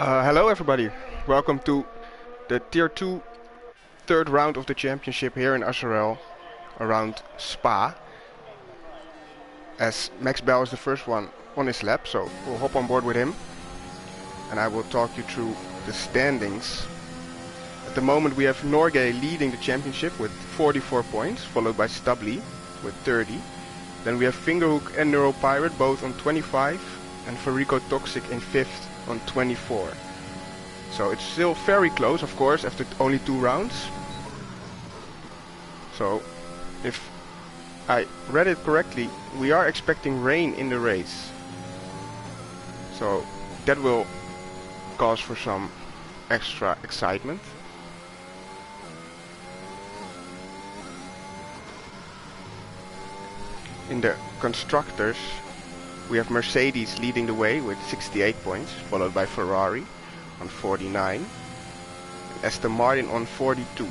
Hello everybody, welcome to the Tier 2 third round of the championship here in SRL around Spa. As Max Bell is the first one on his lap, so we'll hop on board with him and I will talk you through the standings. At the moment we have Norgay leading the championship with 44 points, followed by Stubbly with 30. Then we have Fingerhook and Neuropirate both on 25 and Farico Toxic in 5th on 24. So it's still very close, of course, after only 2 rounds. So if I read it correctly, we are expecting rain in the race. So that will cause for some extra excitement. In the constructors, we have Mercedes leading the way with 68 points, followed by Ferrari on 49, and Aston Martin on 42.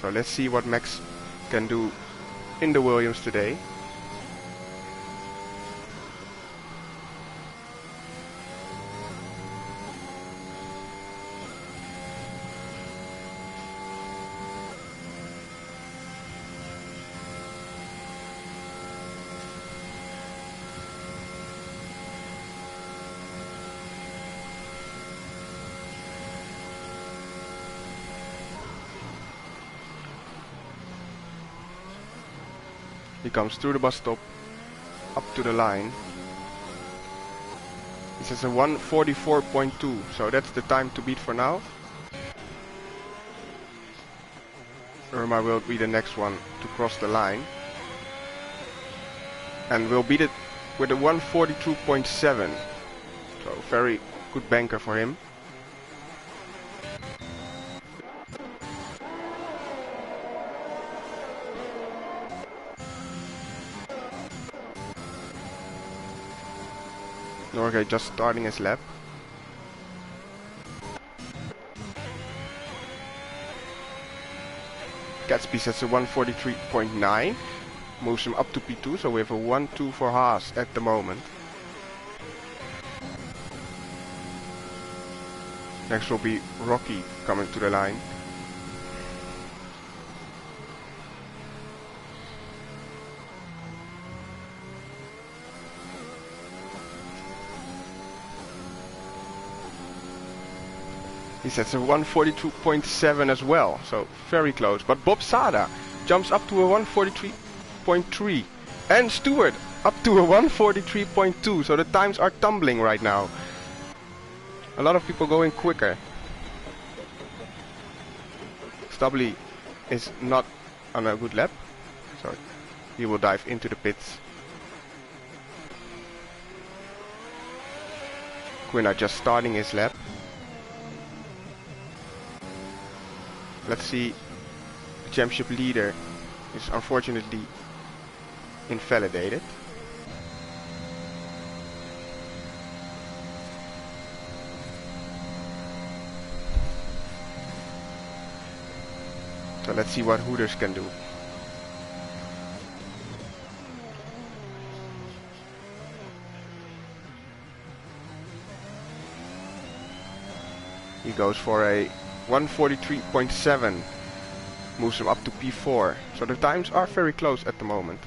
So let's see what Max can do in the Williams today. He comes through the bus stop, up to the line. This is a 1:44.2, so that's the time to beat for now. Irma will be the next one to cross the line. And we'll beat it with a 1:42.7. So very good banker for him. Norgay just starting his lap. Gatsby sets a 1:43.9, moves him up to P2, so we have a 1-2 for Haas at the moment. Next will be Rocky coming to the line. He sets a 1:42.7 as well, so very close. But Bob Sada jumps up to a 1:43.3, and Stewart up to a 1:43.2, so the times are tumbling right now. A lot of people going quicker. Stubbly is not on a good lap, so he will dive into the pits. Quinna just starting his lap. Let's see, the championship leader is unfortunately invalidated. So let's see what Hooters can do. He goes for a 1:43.7, moves him up to P4, so the times are very close at the moment.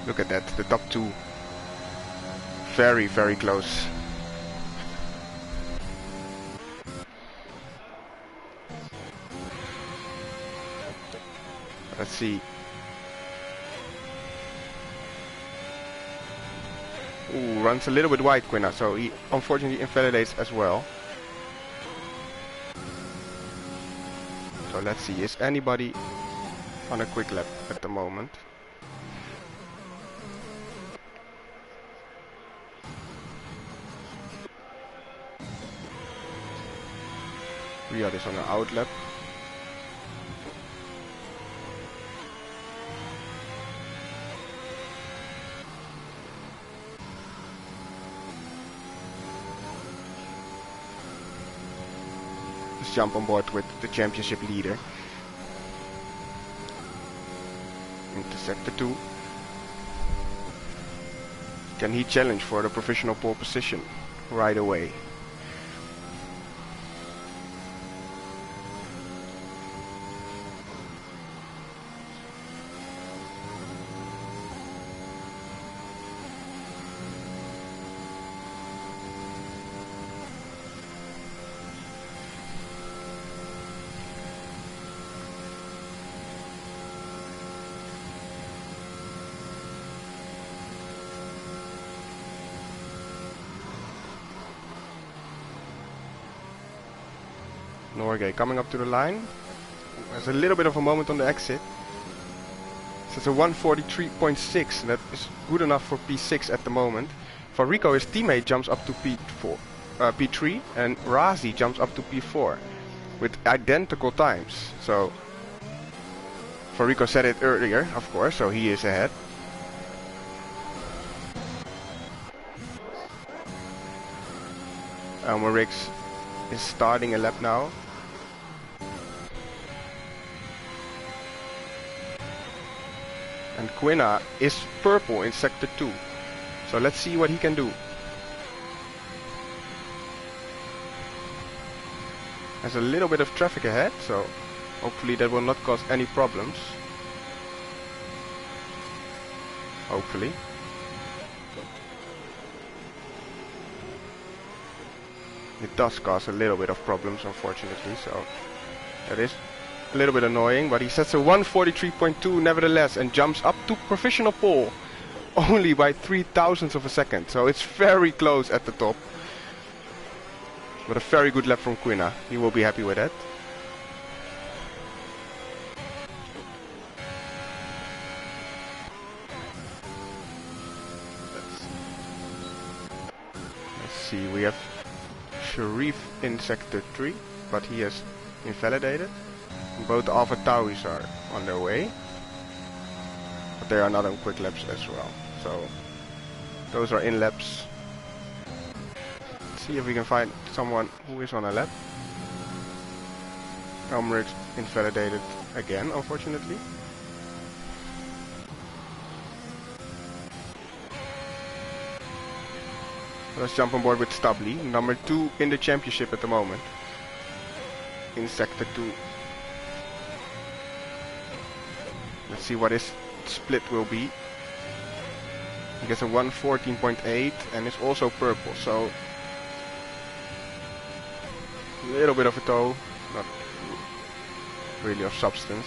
Look at that, the top 2, very close. Let's see. Ooh, runs a little bit wide, Quinna, so he unfortunately invalidates as well. So let's see, is anybody on a quick lap at the moment? Riyadh is on an out lap. Jump on board with the championship leader. Sector 2. Can he challenge for the provisional pole position right away? Norgay coming up to the line. There's a little bit of a moment on the exit. So it's a 143.6. That is good enough for P6 at the moment. For Rico, his teammate jumps up to P3, and Razi jumps up to P4 with identical times. So for Rico said it earlier, of course, so he is ahead. Elmer Riggs is starting a lap now. And Quina is purple in Sector 2. So let's see what he can do. There's a little bit of traffic ahead, so hopefully that will not cause any problems. Hopefully. It does cause a little bit of problems, unfortunately, so that is a little bit annoying, but he sets a 143.2 nevertheless and jumps up to provisional pole only by 0.003 of a second, so it's very close at the top. But a very good lap from Quina, he will be happy with that. Let's see, we have Sharif in Sector 3, but he has invalidated. Both Alpha Tauis are on their way, but they are not on quick laps as well. So those are in laps. Let's see if we can find someone who is on a lap. Elmerix invalidated again, unfortunately. Let's jump on board with Stably, number 2 in the championship at the moment, in Sector 2. Let's see what his split will be. He gets a 114.8 and is also purple, so a little bit of a tow, not really of substance.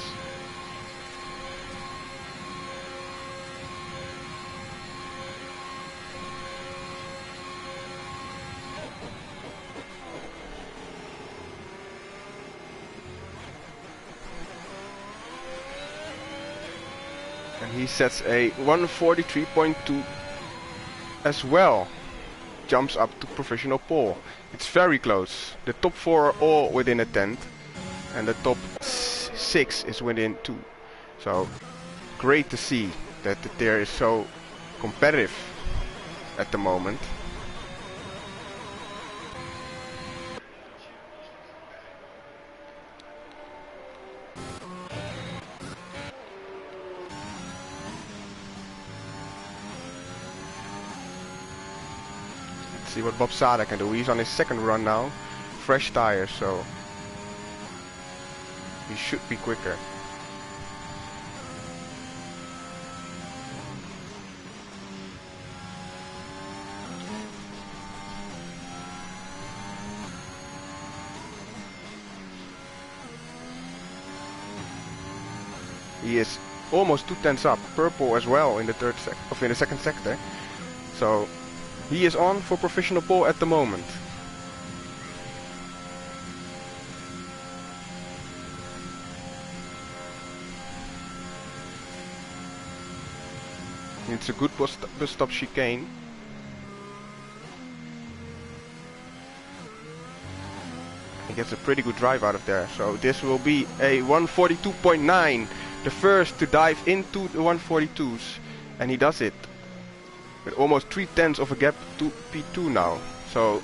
He sets a 143.2 as well. Jumps up to provisional pole. It's very close. The top 4 are all within a tenth, and the top 6 is within 2. So great to see that the tier is so competitive at the moment. See what Bob Sada can do. He's on his second run now. Fresh tires, so he should be quicker. He is almost 2 tenths up. Purple as well in the second sector. So he is on for provisional pole at the moment. It's a good bus stop chicane. He gets a pretty good drive out of there. So this will be a 142.9. The first to dive into the 142s. And he does it with almost 3 tenths of a gap to P2 now. So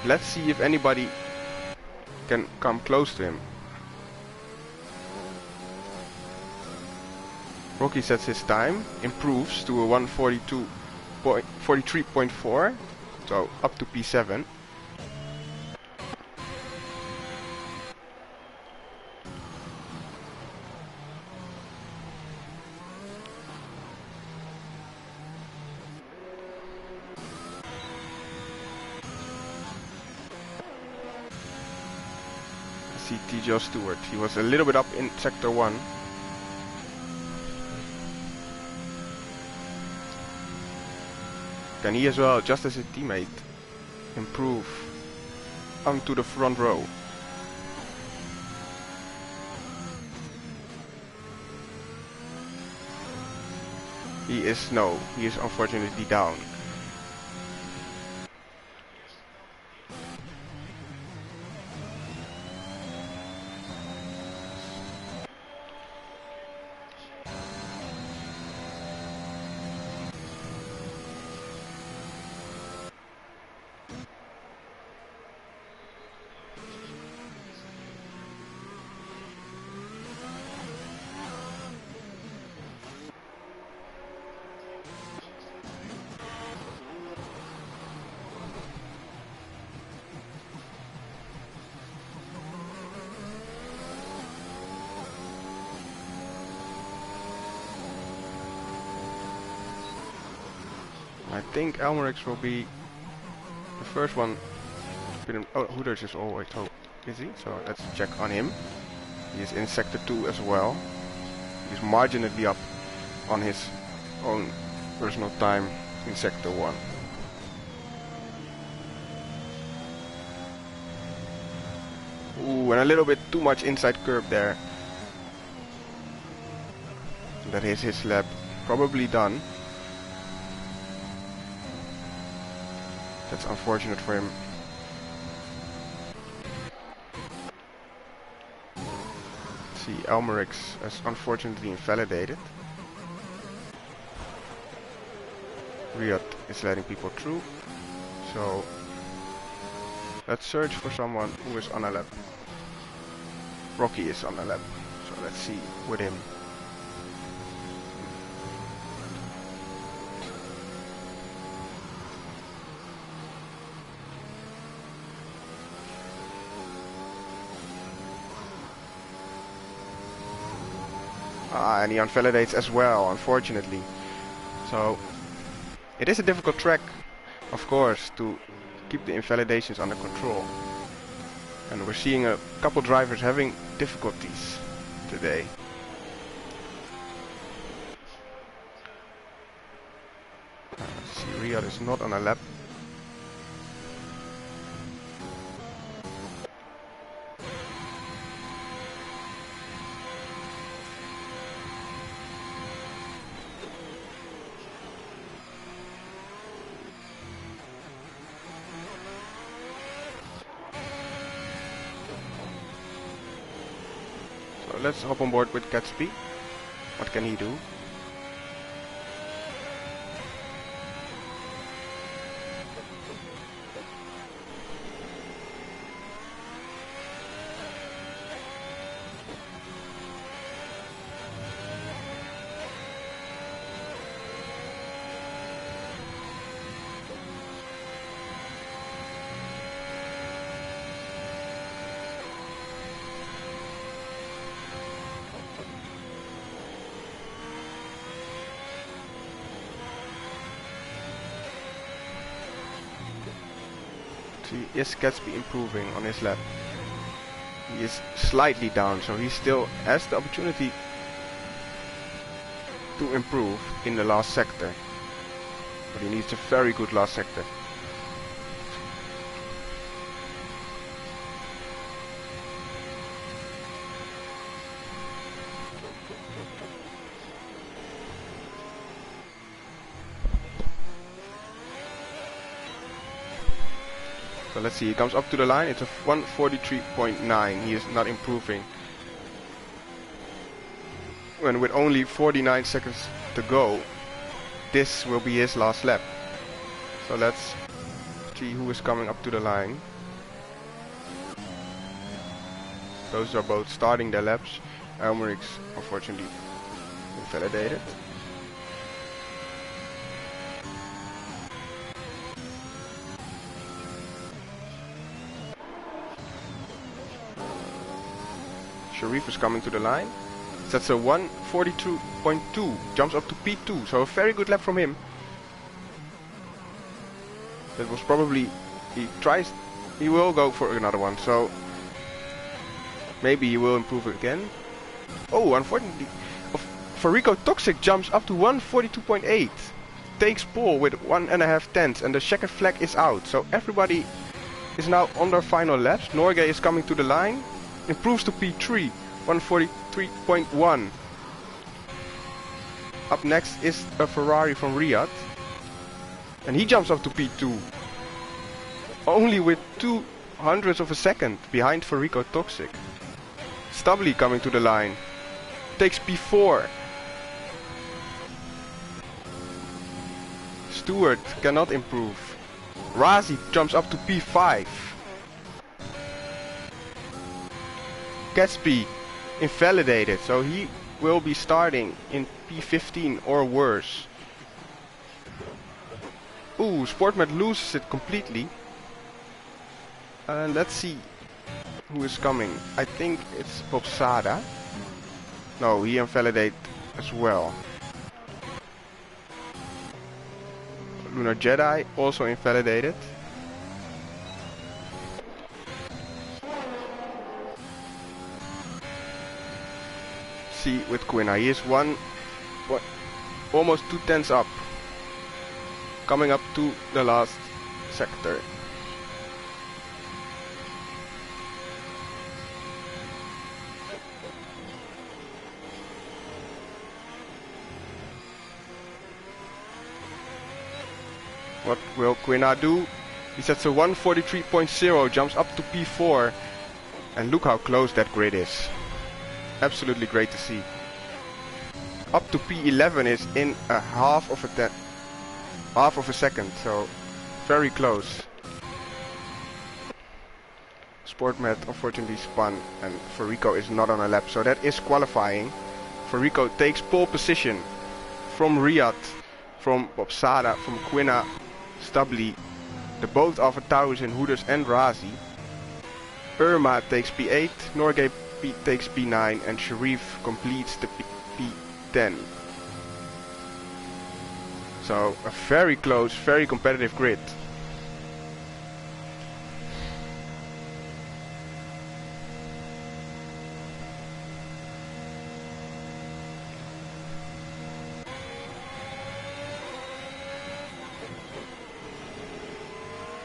let's see if anybody can come close to him. Rocky sets his time, improves to a 1:42.43.4, so up to P7. See T.J. Stewart, he was a little bit up in sector 1. Can he as well, just as his teammate, improve onto the front row? He is unfortunately down. I think Elmerix will be the first one. Oh, Hooters is always is he? So let's check on him. He is in sector 2 as well. He's marginally up on his own personal time in sector 1. Ooh, and a little bit too much inside curb there. That is his lap. Probably done. That's unfortunate for him. Let's see, Elmerix is unfortunately invalidated. Riyadh is letting people through. So let's search for someone who is on a lap. Rocky is on a lap. So let's see with him. And he invalidates as well, unfortunately. So it is a difficult track, of course, to keep the invalidations under control. And we're seeing a couple drivers having difficulties today. See, Riyadh is not on a lap. Let's hop on board with Gatsby. What can he do? Is Gatsby improving on his lap? He is slightly down, so he still has the opportunity to improve in the last sector. But he needs a very good last sector. So let's see, he comes up to the line, it's a 1:43.9, he is not improving. When with only 49 seconds to go, this will be his last lap. So let's see who is coming up to the line. Those are both starting their laps. Elmerix, unfortunately, invalidated. Sharif is coming to the line. That's a 1:42.2. Jumps up to P2. So a very good lap from him. That was probably... He will go for another one. So maybe he will improve again. Oh, unfortunately, Farico Toxic jumps up to 1:42.8. Takes pole with 1.5 tenths, and the checkered flag is out. So everybody is now on their final laps. Norgay is coming to the line. Improves to P3, 1:43.1. Up next is a Ferrari from Riyadh. And he jumps up to P2. Only with 0.02 of a second behind Farico Toxic. Stubbly coming to the line. Takes P4. Stewart cannot improve. Razi jumps up to P5. Gatsby invalidated, so he will be starting in P15 or worse. Ooh, Sportmat loses it completely. Let's see who is coming. I think it's Bobsada. No, he invalidated as well. Lunar Jedi also invalidated. See with Quina, he is almost 2 tenths up. Coming up to the last sector. What will Quina do? He sets a 1:43.0, jumps up to P4. And look how close that grid is. Absolutely great to see. Up to P11 is in a half of a second, so very close. Sportmat unfortunately spun, and Farico is not on a lap, so that is qualifying. Farico takes pole position from Riyadh, from Bobsada, from Quina, Stubbly, the both Alpha Taurus and Hooters and Razi. Irma takes P8, Norgay takes P9, and Sharif completes the P10. So a very close, very competitive grid.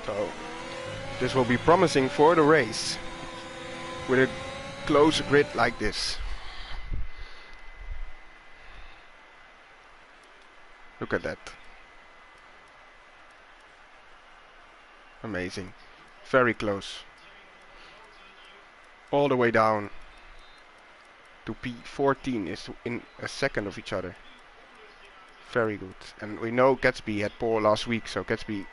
So this will be promising for the race with a close grid like this. Look at that. Amazing. Very close. All the way down to P14 is in a second of each other. Very good. And we know Gatsby had pole last week, so Gatsby,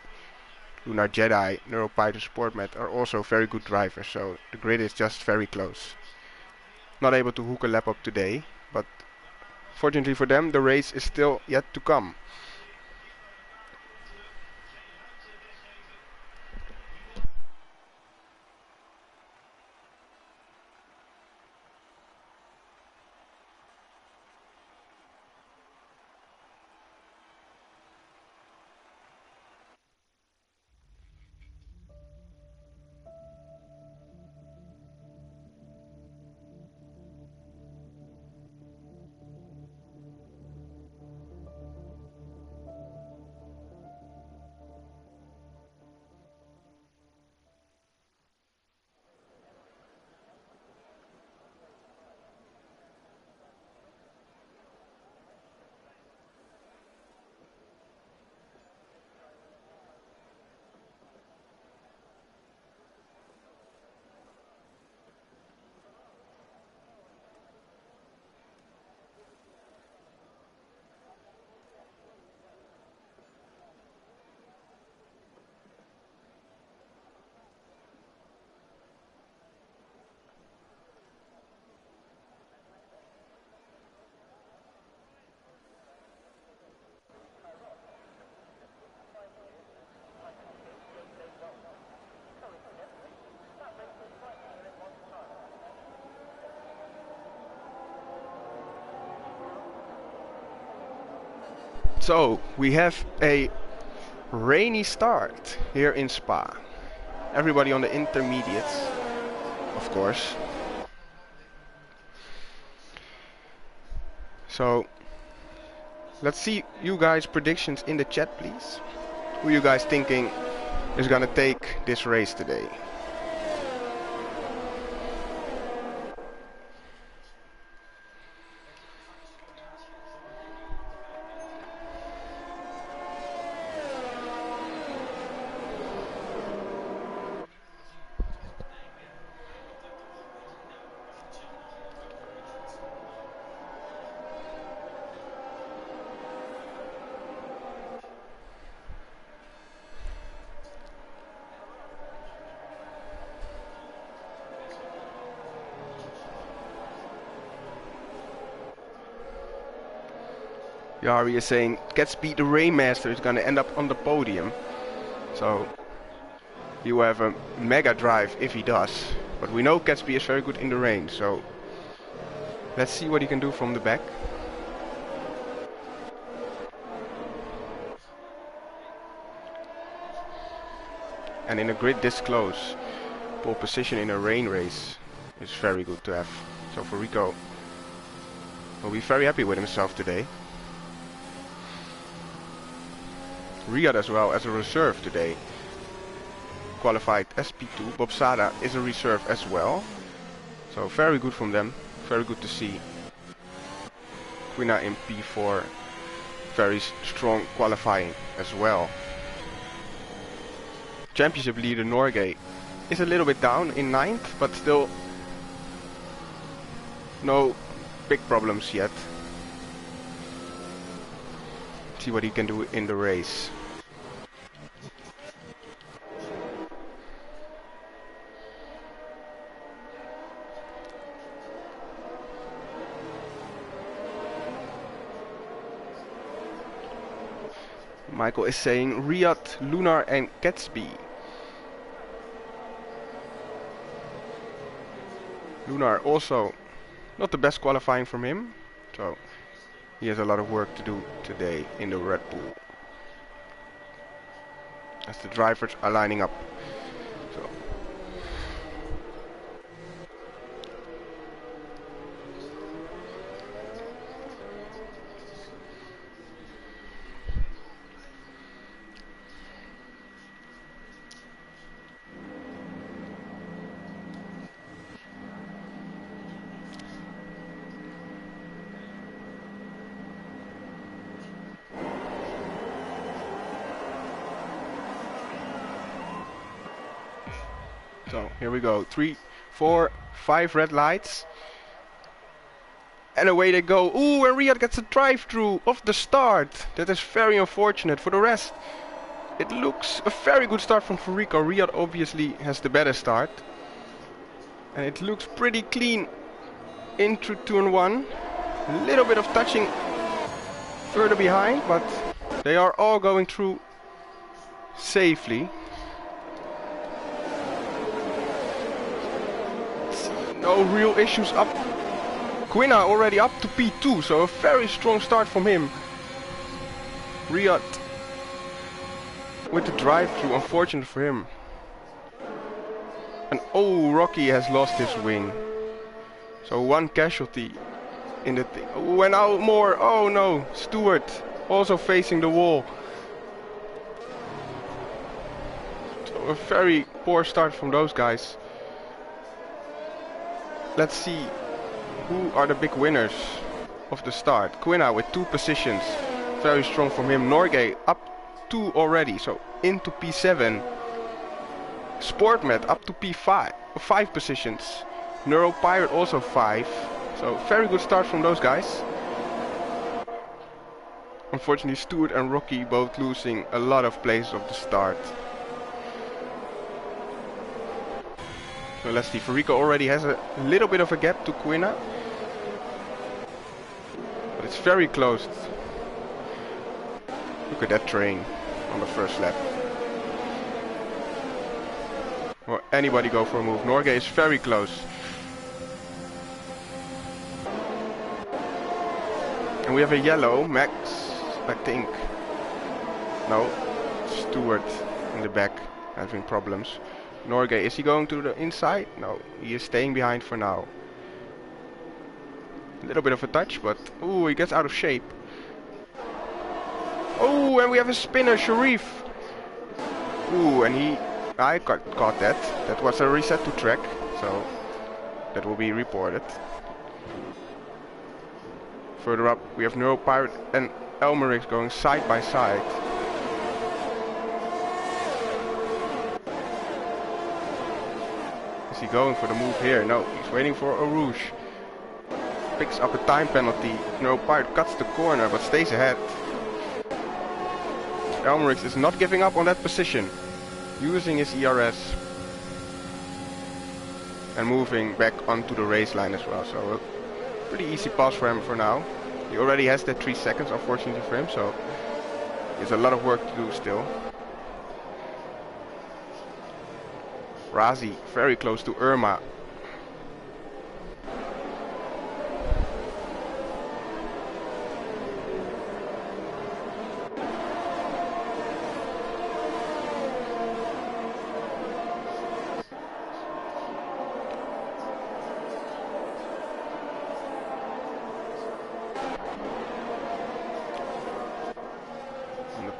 Lunar Jedi, Neuropython, Sportmat are also very good drivers, so the grid is just very close. Not able to hook a lap up today, but fortunately for them, the race is still yet to come. So we have a rainy start here in Spa. Everybody on the intermediates, of course. So let's see you guys' predictions in the chat, please. Who you guys thinking is gonna take this race today? Yari is saying Gatsby the Raymaster is gonna end up on the podium. So he will have a mega drive if he does. But we know Gatsby is very good in the rain, so let's see what he can do from the back. And in a grid this close, pole position in a rain race is very good to have. So for Rico, will be very happy with himself today. Riyad as well as a reserve today. Qualified as P2. Bob Sada is a reserve as well. So very good from them. Very good to see. Quina in P4. Very strong qualifying as well. Championship leader Norgay is a little bit down in 9th, but still no big problems yet. See what he can do in the race. Michael is saying Riyad, Lunar and Gatsby. Lunar also not the best qualifying from him, so he has a lot of work to do today in the Red Bull. As the drivers are lining up. So here we go. 3, 4, 5 red lights. And away they go. Ooh, and Riyad gets a drive-through off the start. That is very unfortunate. For the rest, it looks a very good start from Rico. Riyad obviously has the better start. And it looks pretty clean into turn 1. A little bit of touching further behind, but they are all going through safely. No real issues up. Quina already up to P2, so a very strong start from him. Riyad with the drive-through, unfortunate for him. And oh, Rocky has lost his wing. So one casualty in the thing. Oh, and now more. Oh no, Stewart also facing the wall. So a very poor start from those guys. Let's see who are the big winners of the start. Quina with 2 positions, very strong from him. Norgay up 2 already, so into P7. Sportmet up to P5, 5 positions. Neuro Pirate also 5, so very good start from those guys. Unfortunately, Stewart and Rocky both losing a lot of places of the start. So let's see, Rico already has a little bit of a gap to Quina. But it's very close. Look at that train on the first lap. Or anybody go for a move. Norgay is very close. And we have a yellow, Max, I think. No, Stewart in the back having problems. Norgay, is he going to the inside? No, he is staying behind for now. A little bit of a touch, but ooh, he gets out of shape. Oh, and we have a spinner, Sharif. Ooh, and I caught that. That was a reset to track, so that will be reported. Further up, we have Neuropirate and Elmerix going side by side. Is he going for the move here? No, he's waiting for a Rouge. Picks up a time penalty. Neuropirate cuts the corner but stays ahead. Elmerix is not giving up on that position, using his ERS and moving back onto the race line as well. So a pretty easy pass for him for now. He already has that 3 seconds, unfortunately for him, so there's a lot of work to do still. Razi very close to Irma.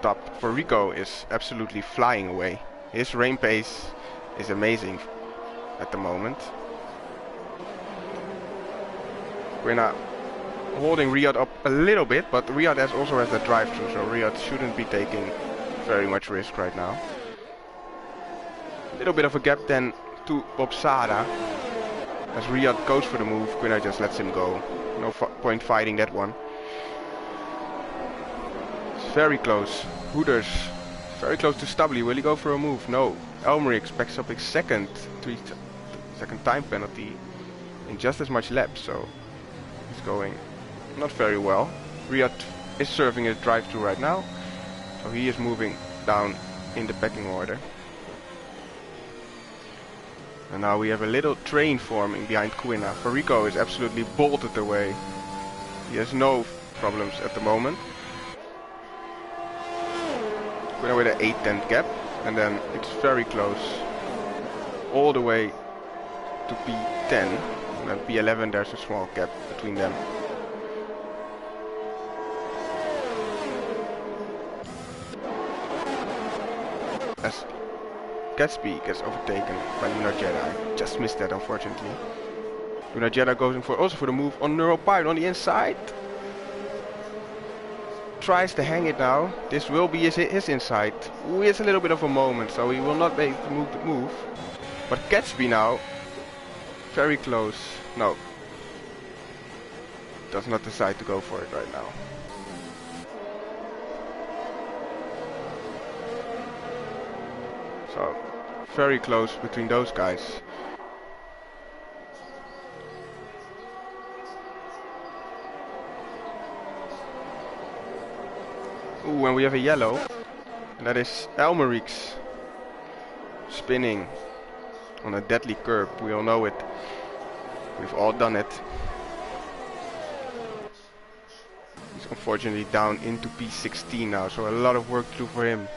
Top for Rico is absolutely flying away. His rain pace is amazing at the moment. We're now holding Riyadh up a little bit, but Riyadh also has the drive-through, so Riyadh shouldn't be taking very much risk right now. A little bit of a gap then to Bobsada. As Riyadh goes for the move, Quina just lets him go. No point fighting that one. Very close. Hoeders very close to Stubbly. Will he go for a move? No. Elmerix backs up his second time penalty in just as much laps, so he's going not very well. Riyadh is serving his drive-through right now, so he is moving down in the pecking order. And now we have a little train forming behind Quina. Farico is absolutely bolted away. He has no problems at the moment. We're with an 8-10 gap, and then it's very close all the way to P10, and then P11 there's a small gap between them. As Gatsby gets overtaken by Lunar Jedi. Just missed that, unfortunately. Lunar Jedi goes in also for the move on Neuropirate on the inside. Tries to hang it now. This will be his inside. Ooh, it's a little bit of a moment, so he will not be able to move. But Gatsby now, very close. No, does not decide to go for it right now. So, very close between those guys. Ooh, and we have a yellow, and that is Elmerix spinning on a deadly curb. We all know it. We've all done it. He's unfortunately down into P16 now, so a lot of work to do for him.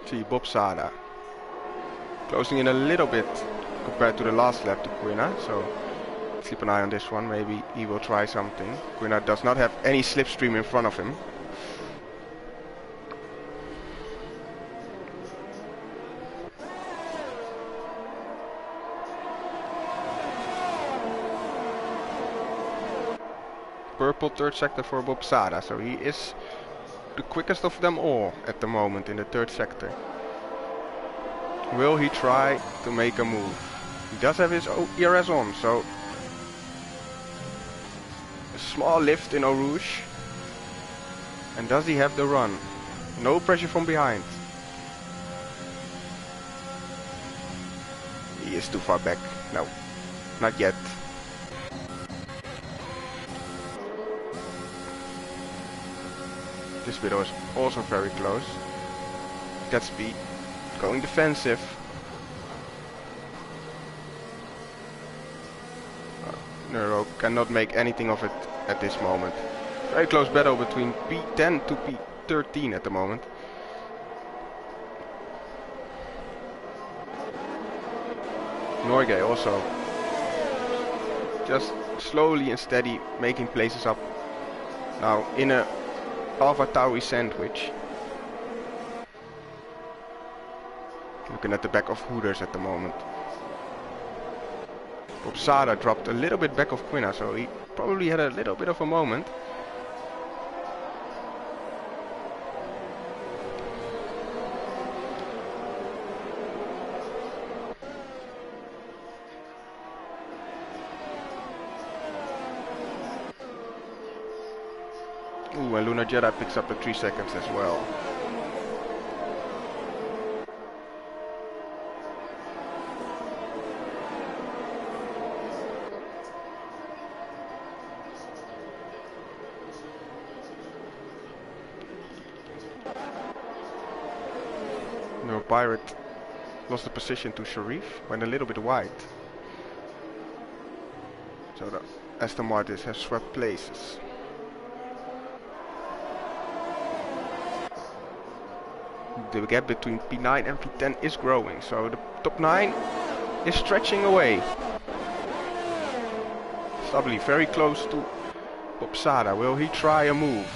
See Bobsada closing in a little bit compared to the last lap to Quina, so keep an eye on this one. Maybe he will try something. Quina does not have any slipstream in front of him. Purple third sector for Bobsada, so he is the quickest of them all at the moment in the third sector. Will he try to make a move? He does have his ERS on, so a small lift in Eau Rouge. And does he have the run? No pressure from behind. He is too far back. No, not yet. This bit was also very close. Gatsby going defensive. Neuro cannot make anything of it at this moment. Very close battle between P10 to P13 at the moment. Norgay also just slowly and steady making places up. Now in a Alpha Tauri sandwich. Looking at the back of Hooters at the moment. Bobsada dropped a little bit back of Quina, so he probably had a little bit of a moment. Ooh, and Lunar Jedi picks up the 3 seconds as well. No, Pirate lost the position to Sharif, went a little bit wide. So the Aston Martins have swept places. The gap between P9 and P10 is growing, so the top 9 is stretching away. Stubbly very close to Bobsada. Will he try a move?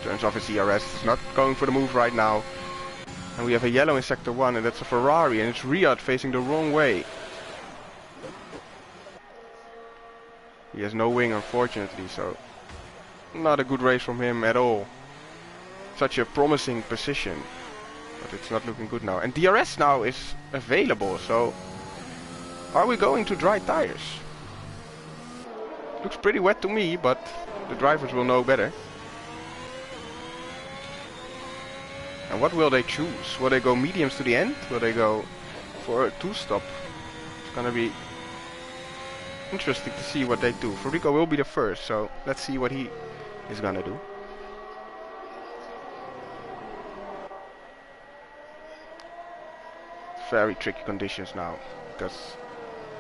Turns off his ERS. He's not going for the move right now. And we have a yellow in sector 1, and that's a Ferrari, and it's Riyadh facing the wrong way. He has no wing, unfortunately, so not a good race from him at all. Such a promising position, but it's not looking good now. And DRS now is available, so are we going to dry tires? Looks pretty wet to me, but the drivers will know better. And what will they choose? Will they go mediums to the end? Will they go for a 2-stop? It's gonna be interesting to see what they do. Federico will be the first, so let's see what he is gonna do. Very tricky conditions now, because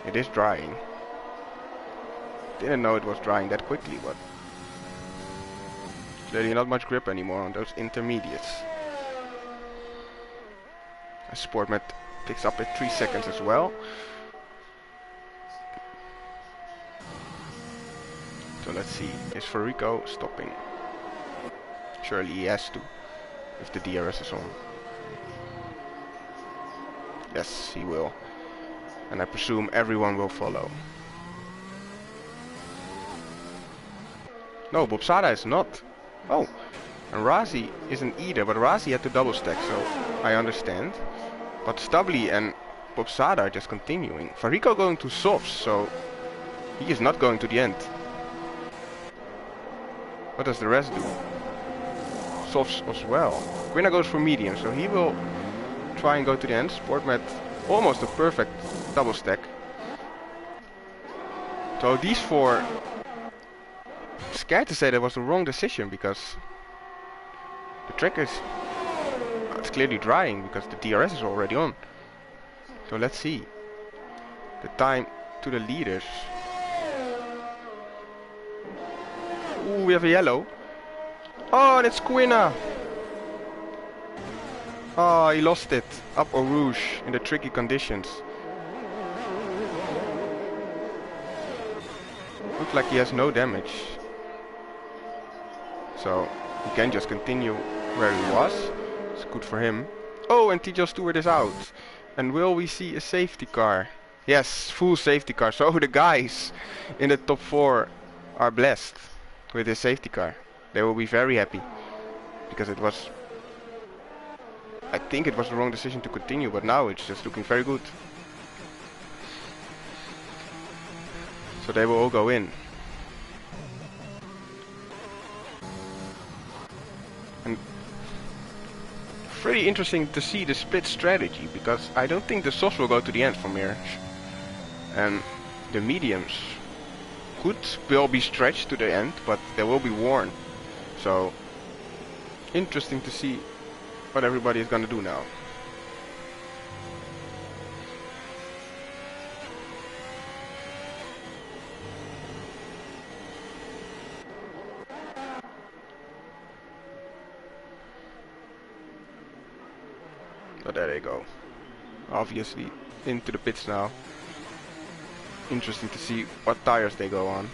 it is drying. Didn't know it was drying that quickly, but clearly not much grip anymore on those intermediates. Sportmet picks up at 3 seconds as well. So let's see, is Federico stopping? Surely he has to, if the DRS is on. Yes, he will. And I presume everyone will follow. No, Bobsada is not. Oh, and Razi isn't either, but Razi had to double stack, so I understand. But Stubbly and Bobsada are just continuing. Federico going to softs, so he is not going to the end. What does the rest do? Softs as well. Quina goes for medium, so he will try and go to the end. Sportmet almost a perfect double stack. So these 4, scared to say that was the wrong decision, because the track is it's clearly drying because the DRS is already on. So let's see the time to the leaders. Ooh, we have a yellow. Oh, and it's Quina. Oh, he lost it. Up Eau Rouge in the tricky conditions. Looks like he has no damage. So he can just continue where he was. It's good for him. Oh, and Tijo Stewart is out. And will we see a safety car? Yes, full safety car. So the guys in the top 4 are blessed with this safety car. They will be very happy. Because it was... I think it was the wrong decision to continue, but now it's just looking very good. So they will all go in. And pretty interesting to see the split strategy, because I don't think the softs will go to the end from here. And the mediums will be stretched to the end, but they will be worn. So interesting to see what everybody is going to do now. So there they go. Obviously into the pits now. Interesting to see what tires they go on.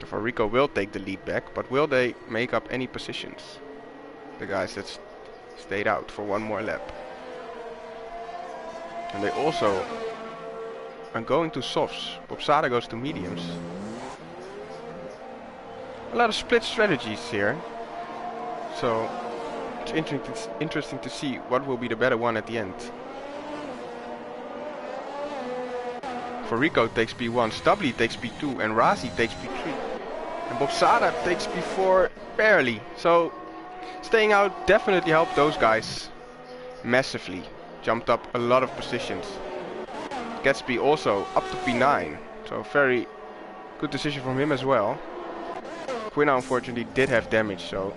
So Rico will take the lead back, but will they make up any positions? The guys that stayed out for one more lap. And they also are going to softs. Bobsada goes to mediums. A lot of split strategies here. So it's interesting to see what will be the better one at the end. For Rico takes P1, Stubbly takes P2 and Razi takes P3. And Bobsada takes P4 barely. So staying out definitely helped those guys massively. Jumped up a lot of positions. Gatsby also up to P9. So very good decision from him as well. Quina unfortunately did have damage, so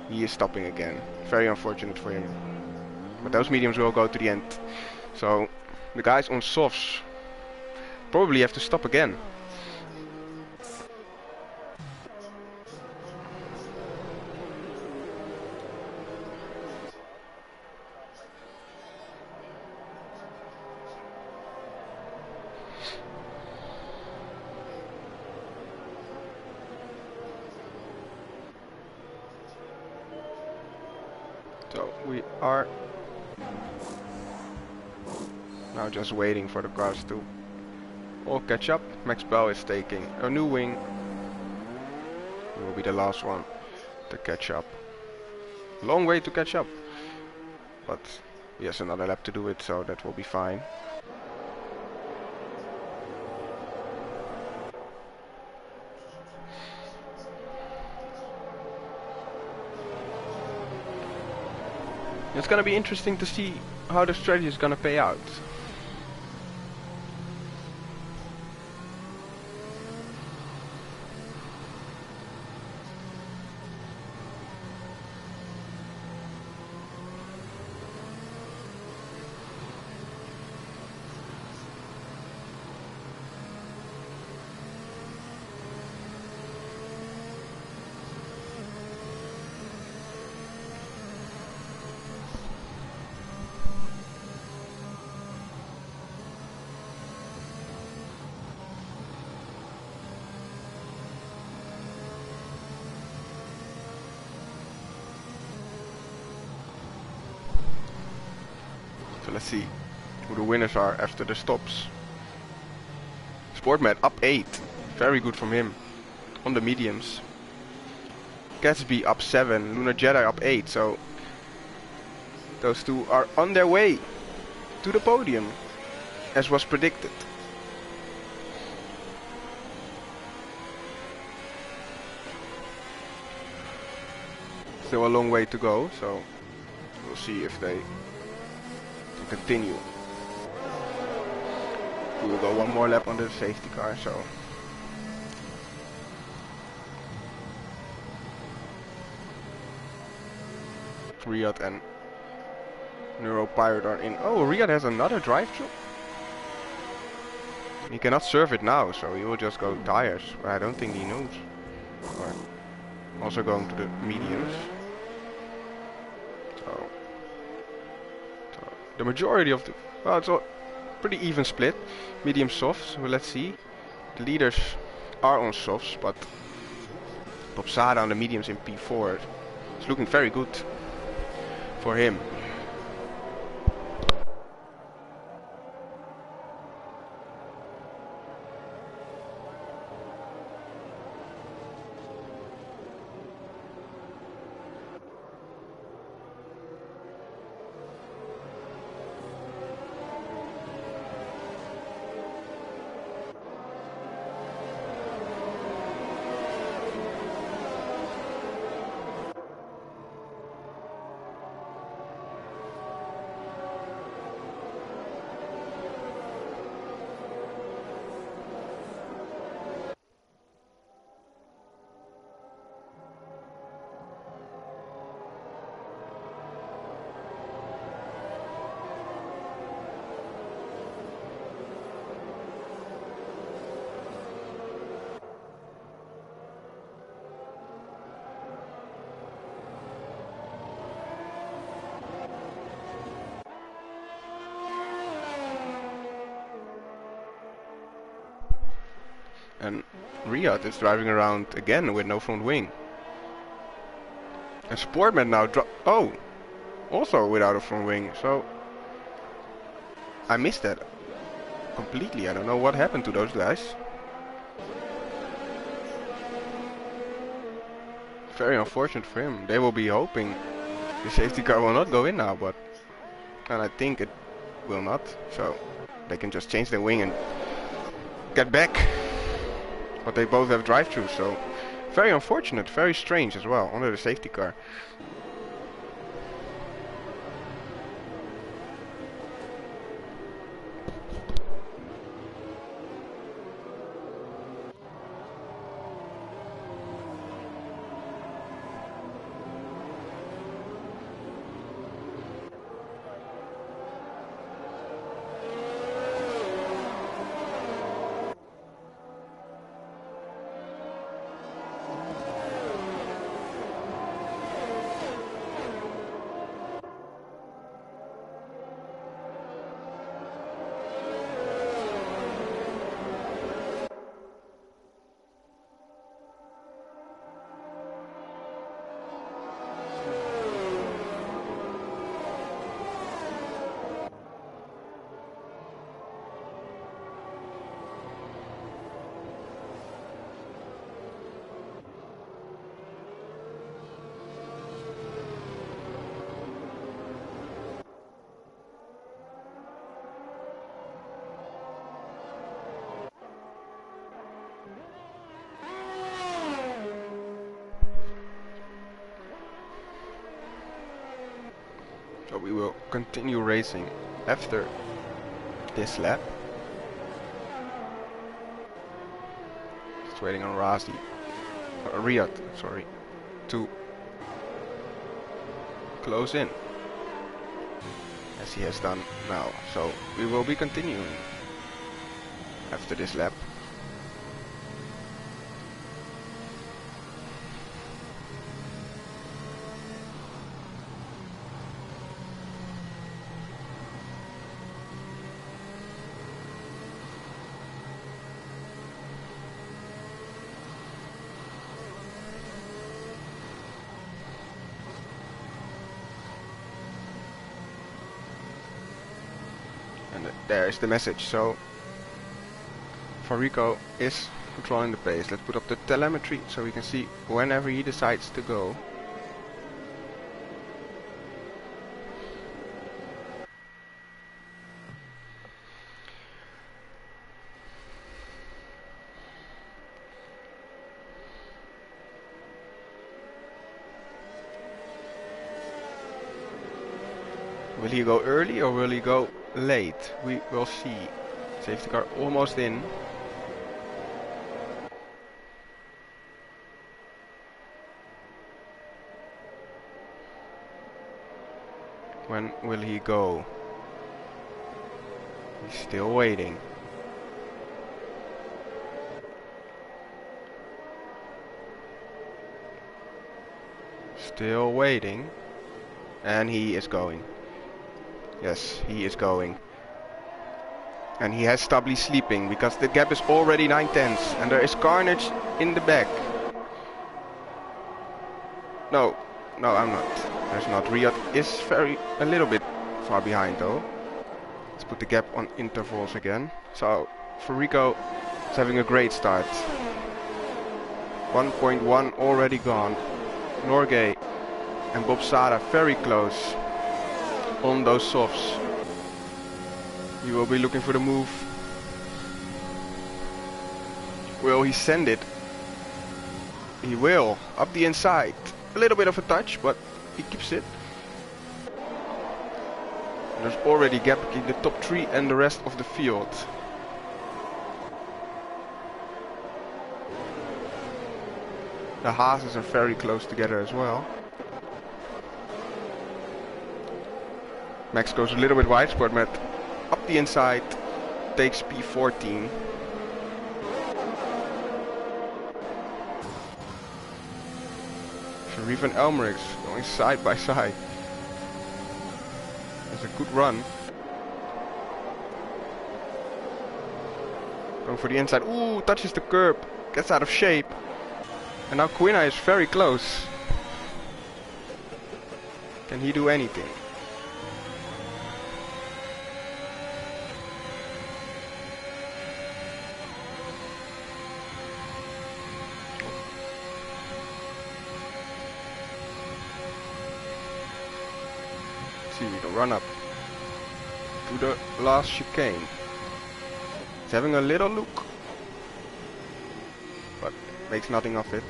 he is stopping again. Very unfortunate for him. But those mediums will go to the end. So the guys on softs probably have to stop again. So we are now just waiting for the cars to all catch up. Max Bell is taking a new wing. He will be the last one to catch up. Long way to catch up, but he has another lap to do it, so that will be fine. It's gonna be interesting to see how the strategy is gonna pay out. So let's see who the winners are after the stops. Sportmat up 8. Very good from him on the mediums. Gatsby up 7. Lunar Jedi up 8. So those two are on their way to the podium, as was predicted. Still a long way to go, so we'll see if they can continue. We will go one more lap on the safety car, so Riyadh and Neuropirate are in. Oh, Riyadh has another drive-thru? He cannot serve it now, so he will just go tires, but I don't think he knows. Or also going to the mediums. So the majority of the, well, it's all pretty even split. Medium softs, well, let's see. The leaders are on softs, but Bobsada on the mediums in P4 is looking very good for him. And Riyadh is driving around again with no front wing. And Sportman now also without a front wing. So I missed that completely. I don't know what happened to those guys. Very unfortunate for him. They will be hoping the safety car will not go in now, and I think it will not. So they can just change their wing and get back. But they both have drive-through, so very unfortunate, very strange as well, under the safety car. So we will continue racing after this lap. Just waiting on Riyadh, sorry, to close in, as he has done now. So we will be continuing after this lap. And there is the message. So Farico is controlling the pace. Let's put up the telemetry so we can see whenever he decides to go. Will he go early or will he go late? We will see. Safety car almost in. When will he go? He's still waiting. Still waiting. And he is going. Yes, he is going. And he has Stably sleeping because the gap is already 9/10 and there is carnage in the back. No, I'm not. There's not. Riyadh is a little bit far behind though. Let's put the gap on intervals again. So Farico is having a great start. 1.1 already gone. Norgay and Bob Sada very close on those softs. He will be looking for the move. Will he send it? He will. Up the inside. A little bit of a touch, but he keeps it. There's already gap between the top 3 and the rest of the field. The Haases are very close together as well. Max goes a little bit wide, Sportman up the inside, takes P14. Sharif and Elmerix going side by side. It's a good run. Going for the inside. Ooh, touches the curb. Gets out of shape. And now Quina is very close. Can he do anything? See, we can run up to the last chicane. He's having a little look, but makes nothing of it.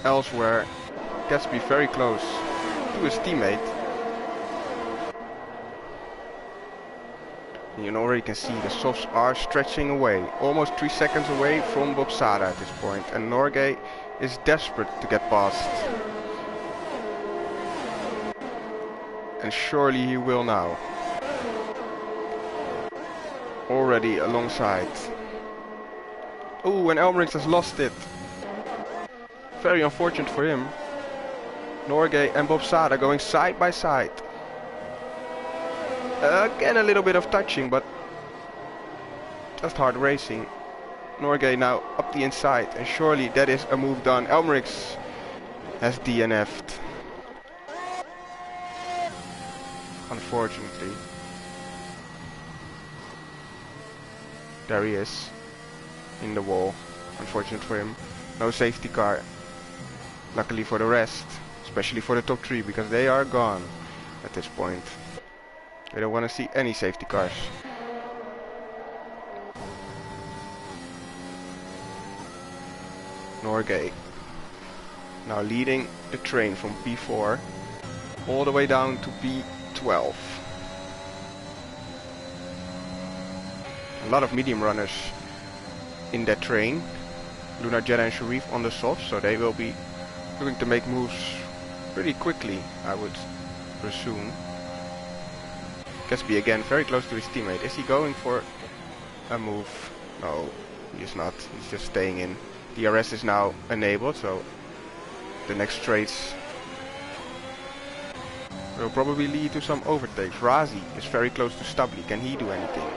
Elsewhere, Gatsby very close to his teammate. You can already see the softs are stretching away, almost 3 seconds away from Bob Sada at this point, and Norgay is desperate to get past. And surely he will now. Already alongside. Ooh, and Elmerix has lost it. Very unfortunate for him. Norgay and Bob Sada going side by side. Again a little bit of touching, but just hard racing. Norgay now up the inside, and surely that is a move done. Elmerix has DNF'd. Unfortunately. There he is. In the wall. Unfortunate for him. No safety car. Luckily for the rest. Especially for the top 3, because they are gone at this point. They don't want to see any safety cars. Norgay now leading the train from P4 all the way down to P12. A lot of medium runners in that train. Lunar Jedi and Sharif on the soft, so they will be looking to make moves pretty quickly, I would presume. Gatsby again very close to his teammate. Is he going for a move? No, he is not. He's just staying in. DRS is now enabled, so the next straights will probably lead to some overtakes. Razi is very close to Stably. Can he do anything?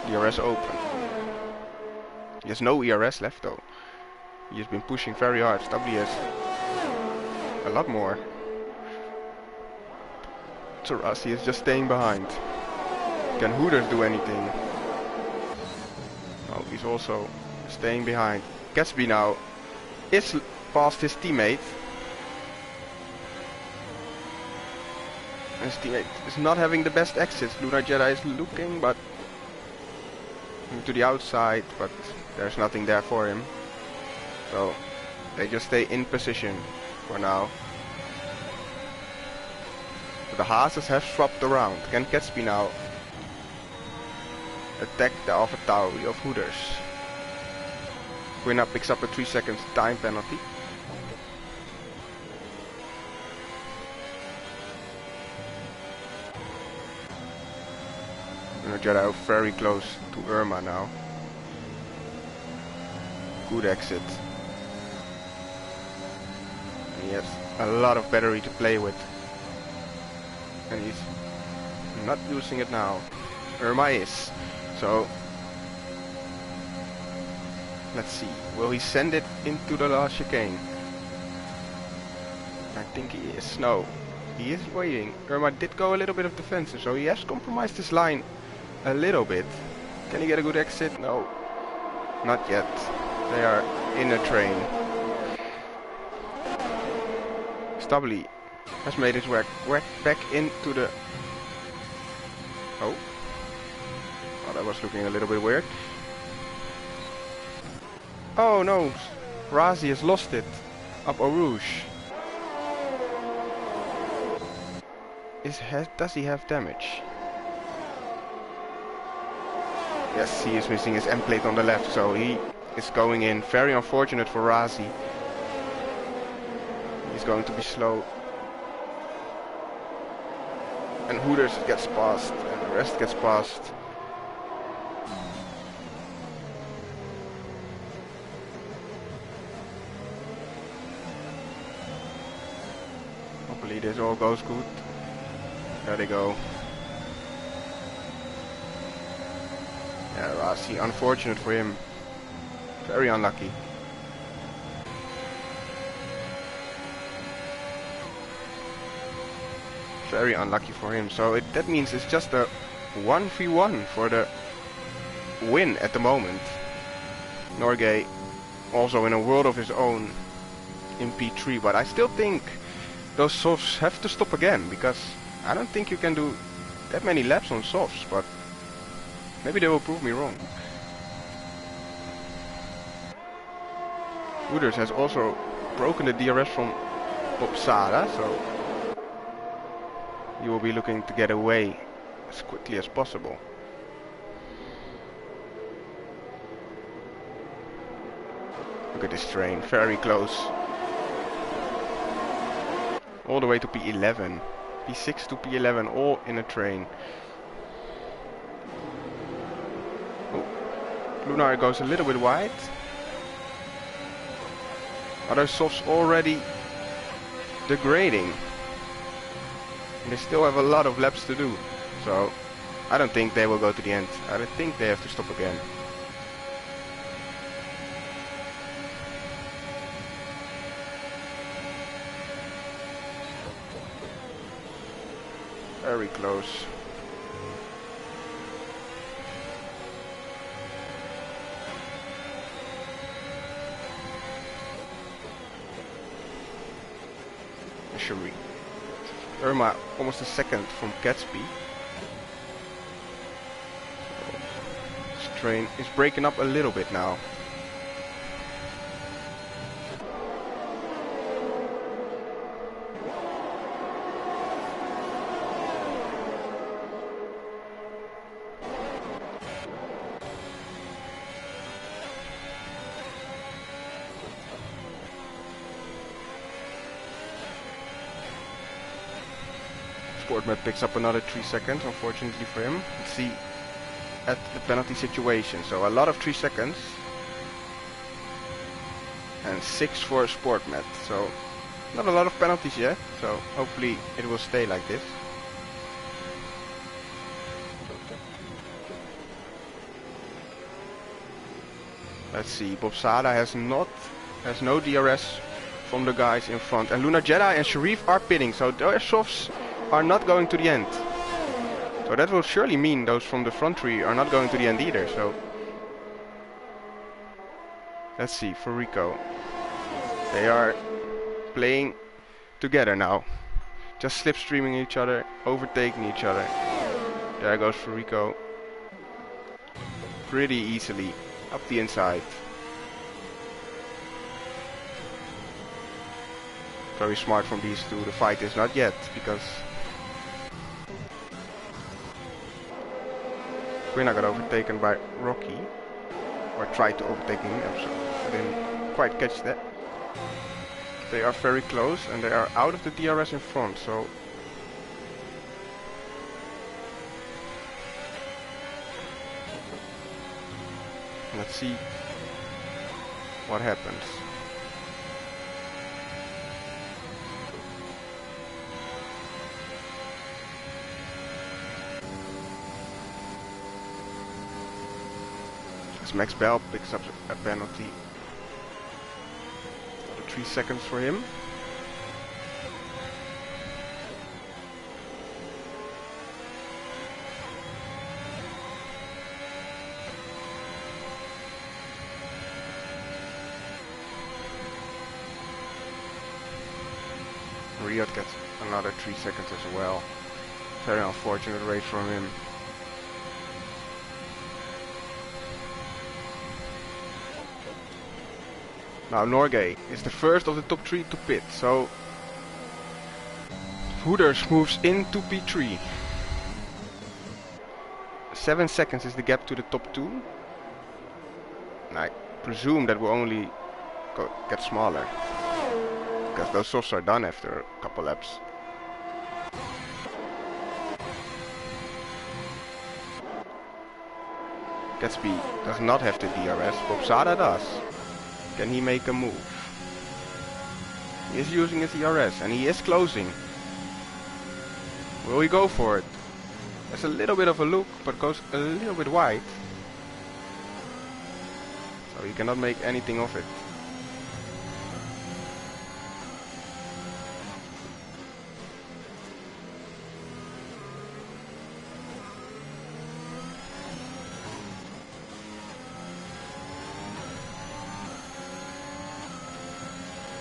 DRS open. He has no ERS left though. He has been pushing very hard. Stably has a lot more. So Razi is just staying behind. Can Hooters do anything? No, he's also staying behind. Gatsby now is past his teammate. His teammate is not having the best exits. Lunar Jedi is looking, but to the outside, but there's nothing there for him. So they just stay in position for now. But the Haas's have swapped around. Can Gatsby now attack the Alpha Tauri of Hooters? Quina picks up a 3 seconds time penalty. Jedi very close to Irma now. Good exit. And he has a lot of battery to play with. And he's not using it now. Irma is. So let's see. Will he send it into the last chicane? I think he is. No. He is waiting. Irma did go a little bit of defensive, so he has compromised his line a little bit. Can he get a good exit? No. Not yet. They are in a train. Stably has made his way back into the... Oh, that was looking a little bit weird. Oh no, Razi has lost it. Up Eau Rouge. Does he have damage? Yes, he is missing his end plate on the left, so he is going in. Very unfortunate for Razi. He's going to be slow. And Hooters gets past, and the rest gets past. Hopefully this all goes good. There they go. Yeah, Rossi, unfortunate for him. Very unlucky. Very unlucky for him. So that means it's just a 1v1 for the win at the moment. Norgay also in a world of his own in P3, but I still think those softs have to stop again, because I don't think you can do that many laps on softs, but maybe they will prove me wrong. Hoeders has also broken the DRS from Bobsada, so you will be looking to get away as quickly as possible. Look at this train, very close. All the way to P11. P6 to P11, all in a train. Oh, Lunar goes a little bit wide. Are those softs already degrading? And they still have a lot of laps to do. So I don't think they will go to the end. I don't think they have to stop again. Very close. Shuri. Irma almost a second from Gatsby. This train is breaking up a little bit now. Sportmet picks up another 3 seconds, unfortunately for him. Let's see at the penalty situation. So a lot of 3 seconds. And 6 for Sportmet. So not a lot of penalties yet. So hopefully it will stay like this. Let's see. Bobsada has no DRS from the guys in front. And Lunar Jedi and Sharif are pitting. So their softs are not going to the end. So that will surely mean those from the front three are not going to the end either. So let's see for Rico. They are playing together now. Just slipstreaming each other, overtaking each other. There goes for Rico. Pretty easily up the inside. Very smart from these two. The fight is not yet, because Quina got overtaken by Rocky, or tried to overtake him, so I didn't quite catch that. They are very close and they are out of the DRS in front, so let's see what happens. Max Bell picks up a penalty. 3 seconds for him. Riyadh gets another 3 seconds as well. Very unfortunate race from him. Now Norgay is the first of the top 3 to pit, so Hoeders moves into P3. 7 seconds is the gap to the top 2. And I presume that will only get smaller, because those softs are done after a couple laps. Gatsby does not have the DRS, Bobsada does. Can he make a move? He is using his DRS and he is closing. Will he go for it? There's a little bit of a look, but goes a little bit wide. So he cannot make anything of it.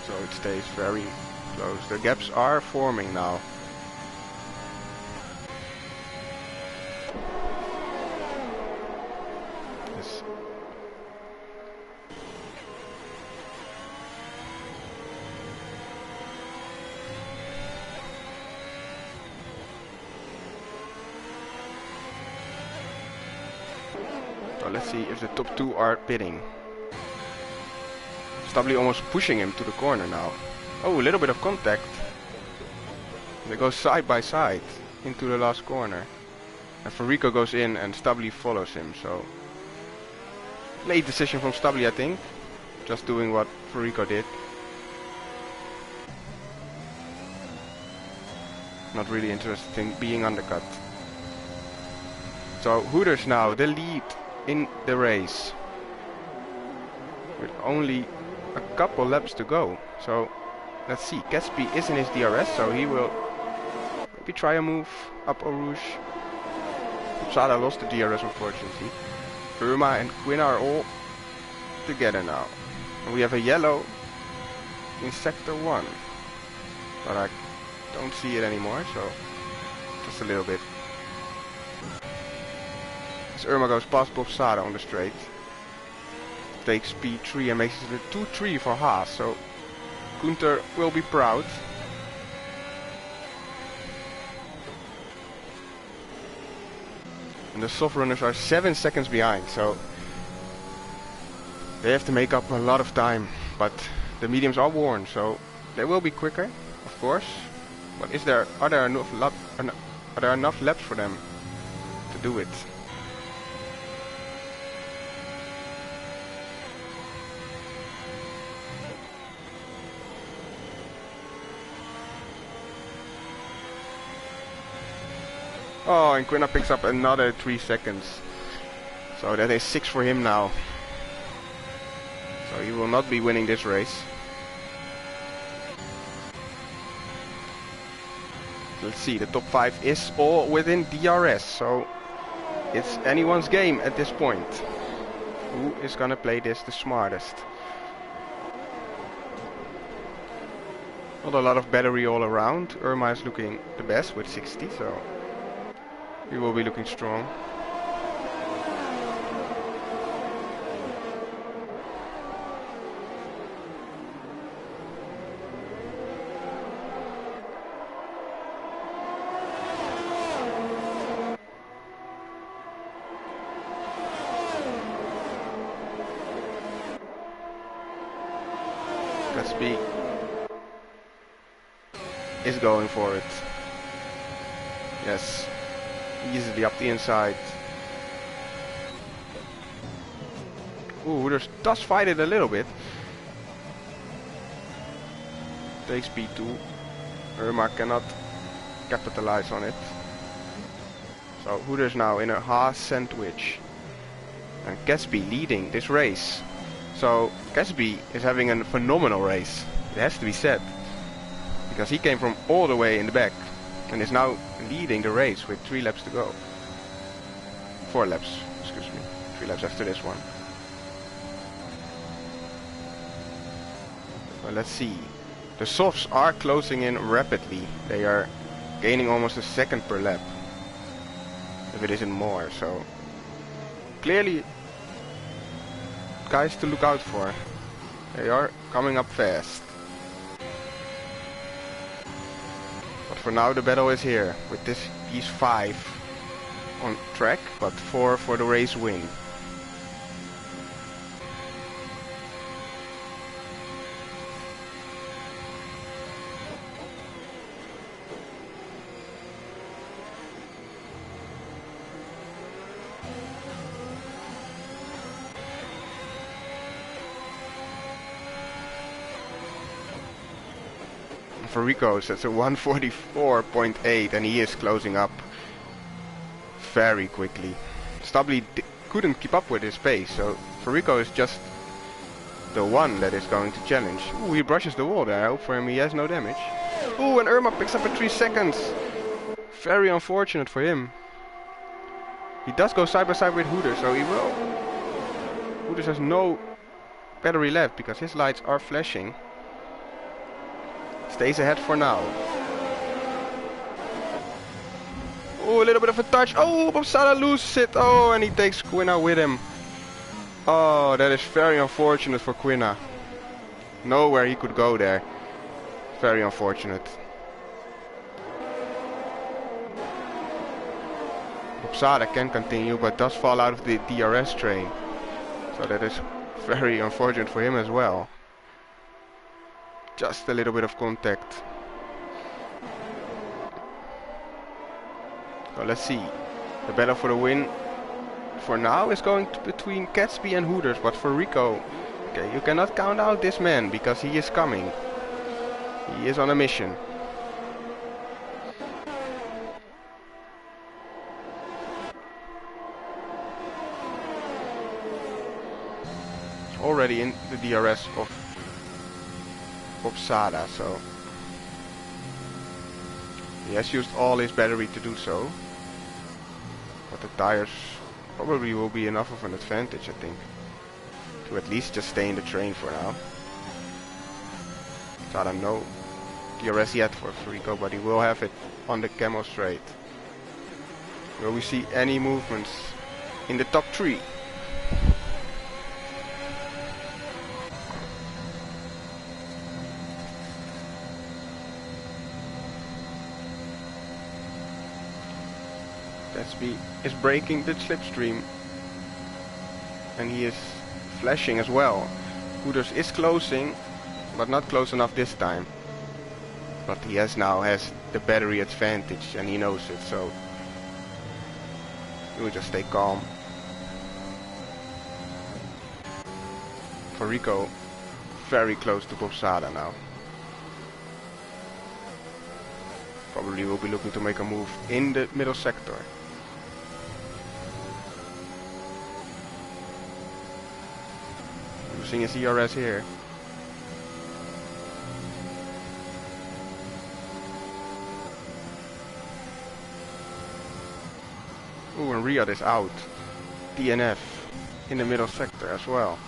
So it stays very close. The gaps are forming now. Yes. So let's see if the top two are pitting. Stably almost pushing him to the corner now. Oh, a little bit of contact. They go side by side into the last corner. And Furico goes in and Stably follows him. So late decision from Stably, I think. Just doing what Furico did. Not really interested in being undercut. So Hooters now the lead in the race. With only a couple laps to go. So let's see. Gatsby is in his DRS, so he will maybe try a move up Eau Rouge. Sada lost the DRS unfortunately. Irma and Quinn are all together now. And we have a yellow in sector 1. But I don't see it anymore, so just a little bit. As Irma goes past Bob Sada on the straight. Takes P3 and makes it a 2-3 for Haas, so Gunther will be proud. And the soft runners are 7 seconds behind, so they have to make up a lot of time. But the mediums are worn, so they will be quicker, of course. But are there enough laps for them to do it? Oh, and Quinna picks up another 3 seconds. So that is 6 for him now. So he will not be winning this race. Let's see, the top 5 is all within DRS. So it's anyone's game at this point. Who is gonna play this the smartest? Not a lot of battery all around. Irma is looking the best with 60, so he will be looking strong. Gatsby is going for it. Yes. Easily up the inside. Ooh, Hooters does fight it a little bit. Takes P2. Irma cannot capitalize on it. So Hooters now in a Haas sandwich. And Gatsby leading this race. So Gatsby is having a phenomenal race. It has to be said. Because he came from all the way in the back. And is now leading the race with 3 laps to go. 4 laps, excuse me. 3 laps after this one. Well, let's see. The softs are closing in rapidly. They are gaining almost a second per lap. If it isn't more, so clearly guys to look out for. They are coming up fast. For now the battle is here with these 5 on track, but 4 for the race win. for Rico's, that's a 144.8, and he is closing up very quickly. Stubley couldn't keep up with his pace, so for Rico is just the one that is going to challenge. Ooh, he brushes the wall there. I hope for him he has no damage. Ooh, and Irma picks up at 3 seconds. Very unfortunate for him. He does go side by side with Hooters, so he will. Hooters has no battery left because his lights are flashing. Stays ahead for now. Oh, a little bit of a touch. Oh, Bobsada loses it. Oh, and he takes Quina with him. Oh, that is very unfortunate for Quina. Nowhere he could go there. Very unfortunate. Bobsada can continue, but does fall out of the DRS train. So that is very unfortunate for him as well. Just a little bit of contact. So let's see. The battle for the win for now is going between Gatsby and Hooters, but for Rico, okay, you cannot count out this man because he is coming. He is on a mission. Already in the DRS of Bobsada, so he has used all his battery to do so. But the tires probably will be enough of an advantage, I think, to at least just stay in the train for now. Bobsada no DRS yet for Rico, but he will have it on the camo straight. Will we see any movements in the top 3? Gatsby is breaking the slipstream, and he is flashing as well. Hooters is closing, but not close enough this time. But he now has the battery advantage, and he knows it, so he will just stay calm. For Rico, very close to Bobsada now. Probably will be looking to make a move in the middle sector. Using his ERS here. Ooh, and Riyadh is out. DNF in the middle sector as well.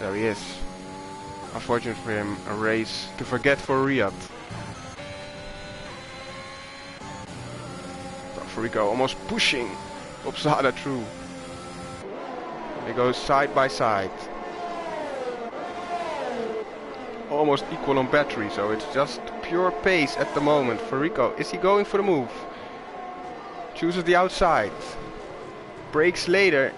There he is. Unfortunate for him, a race to forget for Riyadh. For Rico almost pushing Bobsada through. They go side by side. Almost equal on battery, so it's just pure pace at the moment for Rico. Is he going for the move? Chooses the outside. Brakes later.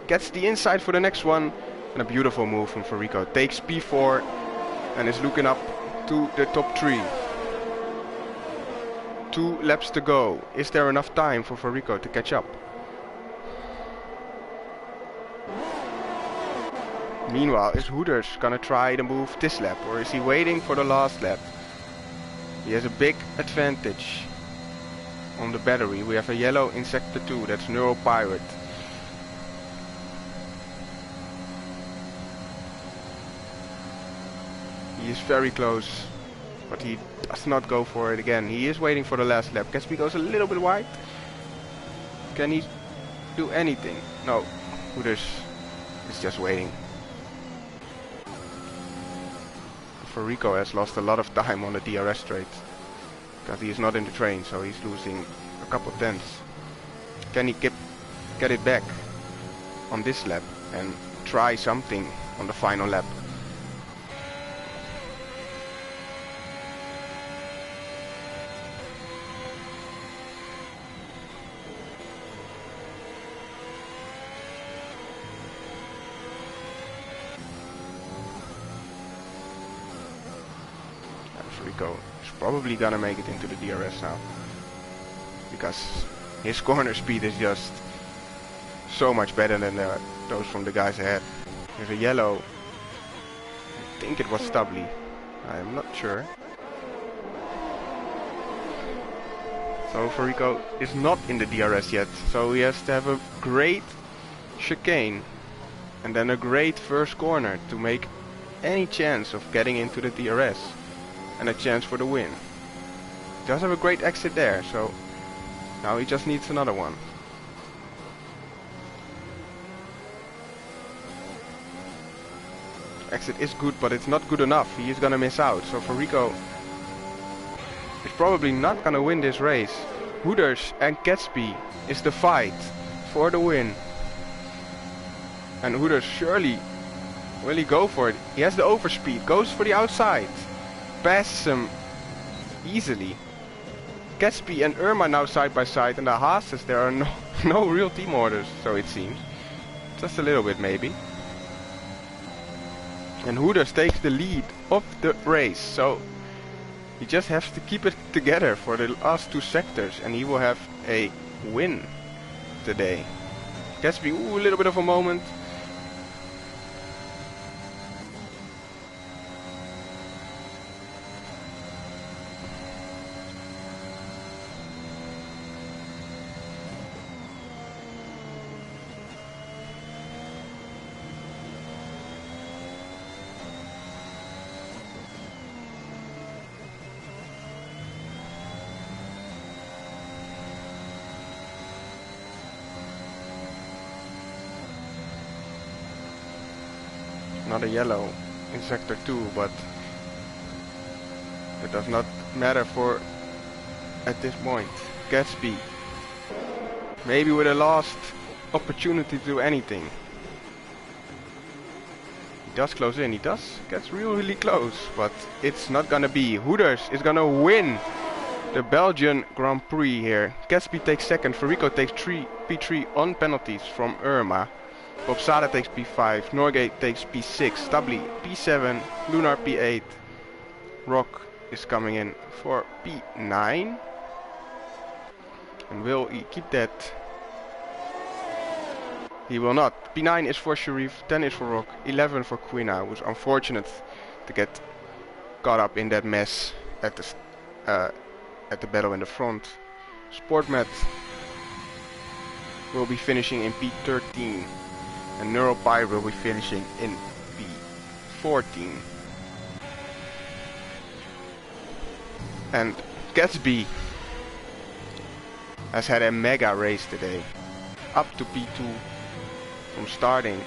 Gets the inside for the next one. And a beautiful move from Rico. Takes P4 and is looking up to the top 3. 2 laps to go. Is there enough time for Rico to catch up? Meanwhile, is Hooters gonna try the move this lap, or is he waiting for the last lap? He has a big advantage on the battery. We have a yellow in sector 2, that's Neuro Pirate. He is very close, but he does not go for it again. He is waiting for the last lap. Gatsby goes a little bit wide. Can he do anything? No, Hooters is just waiting. For Rico has lost a lot of time on the DRS straight because he is not in the train, so he's losing a couple tenths. Can he get it back on this lap and try something on the final lap? Rico is probably gonna make it into the DRS now, because his corner speed is just so much better than those from the guys ahead. There's a yellow, I think it was Stubley, I am not sure. So Farico is not in the DRS yet, so he has to have a great chicane and then a great first corner to make any chance of getting into the DRS and a chance for the win. He does have a great exit there, so now he just needs another one. Exit is good, but it's not good enough. He is gonna miss out, so Farico is probably not gonna win this race. Hooters and Gatsby is the fight for the win. And Hooters surely will he go for it. He has the overspeed, goes for the outside, passes him easily. Gatsby and Irma now side by side, and the Haases, there are no real team orders, so it seems. Just a little bit maybe. And Hooters takes the lead of the race, so he just has to keep it together for the last two sectors and he will have a win today. Gatsby, ooh, a little bit of a moment. Not a yellow in sector 2, but it does not matter for at this point. Gatsby, maybe with a last opportunity to do anything. He does close in, he gets really close, but it's not gonna be. Hooters is gonna win the Belgian Grand Prix here. Gatsby takes second, Farico takes P3 on penalties from Irma. Bobsada takes P5, Norgay takes P6, Stably P7, Lunar P8. Rock is coming in for P9. And will he keep that? He will not. P9 is for Sharif, 10 is for Rock, 11 for Quina, who's unfortunate to get caught up in that mess at the battle in the front. Sportmat will be finishing in P13. And Neuropy will be finishing in P14. And Gatsby has had a mega race today. Up to P2 from starting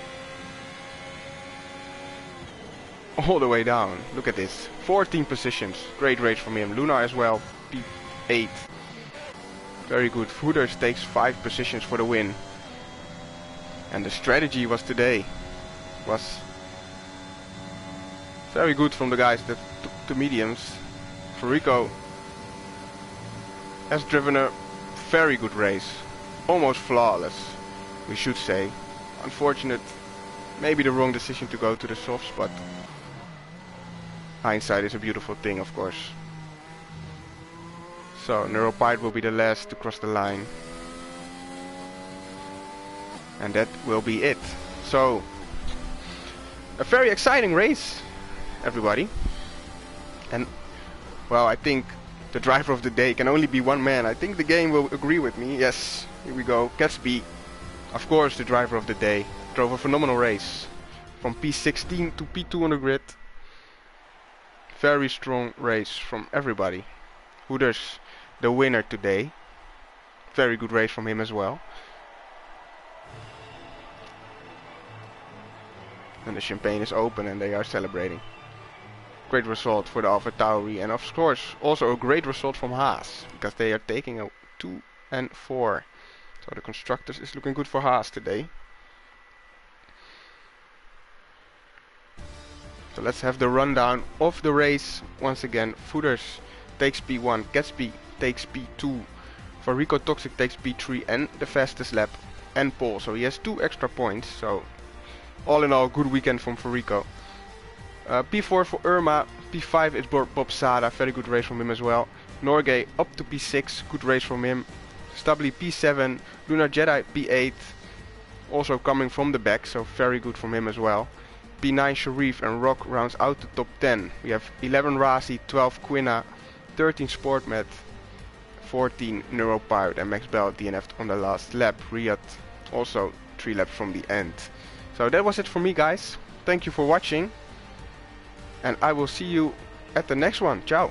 all the way down. Look at this. 14 positions. Great race from him. Lunar as well. P8. Very good. Hooters takes 5 positions for the win. And the strategy was today was very good from the guys that took the mediums. Farico has driven a very good race, almost flawless, we should say. Unfortunate, maybe the wrong decision to go to the softs, but hindsight is a beautiful thing, of course. So Neuropide will be the last to cross the line. And that will be it. So, a very exciting race, everybody. And, well, I think the driver of the day can only be one man. I think the game will agree with me. Yes, here we go. Gatsby, of course, the driver of the day. Drove a phenomenal race. From P16 to P2 on the grid. Very strong race from everybody. Hooters, the winner today. Very good race from him as well. And the champagne is open and they are celebrating. Great result for the AlphaTauri, and of course also a great result from Haas, because they are taking a 2 and 4. So the constructors is looking good for Haas today. So let's have the rundown of the race once again. Footers takes P1, Gatsby takes P2, Farico Toxic takes P3 and the fastest lap and pole. So he has 2 extra points. So all in all, good weekend from Farico. P4 for Irma, P5 is Bobsada, very good race from him as well. Norgay up to P6, good race from him. Stably P7, Lunar Jedi P8, also coming from the back, so very good from him as well. B9 Sharif and Rock rounds out the top 10. We have 11 Razi, 12 Quina, 13 Sportmet, 14 Neuropirate and Max Bell DNF'd on the last lap. Riyadh also 3 laps from the end. So that was it for me, guys. Thank you for watching, and I will see you at the next one. Ciao.